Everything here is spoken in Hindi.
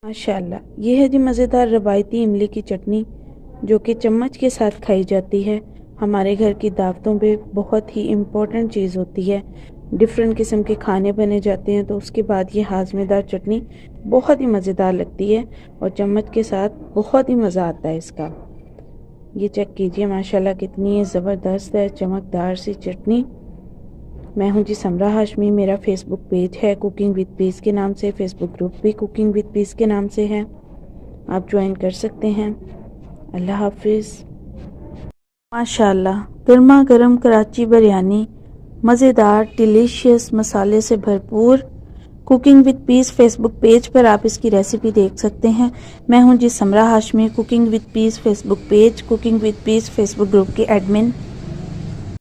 माशाल्लाह, ये है जी मज़ेदार रवायती इमली की चटनी जो कि चम्मच के साथ खाई जाती है। हमारे घर की दावतों पे बहुत ही इम्पोर्टेंट चीज़ होती है। डिफरेंट किस्म के खाने बने जाते हैं तो उसके बाद ये हाजमेदार चटनी बहुत ही मज़ेदार लगती है और चम्मच के साथ बहुत ही मज़ा आता है इसका। ये चेक कीजिए माशाल्लाह कितनी ज़बरदस्त है चमकदार सी चटनी। मैं हूं जी समरा हाशमी। मेरा फेसबुक पेज है कुकिंग विद पीस के नाम से, फेसबुक ग्रुप भी कुकिंग विद पीस के नाम से है, आप ज्वाइन कर सकते हैं। अल्लाह हाफिज़। माशाल्लाह गर्मा गर्म कराची बिरयानी, मज़ेदार डिलीशियस मसाले से भरपूर। Cooking with peace Facebook page पर आप इसकी रेसिपी देख सकते हैं। मैं हूं जी Samra Hashmi, cooking with peace Facebook page, cooking with peace Facebook group की एडमिन।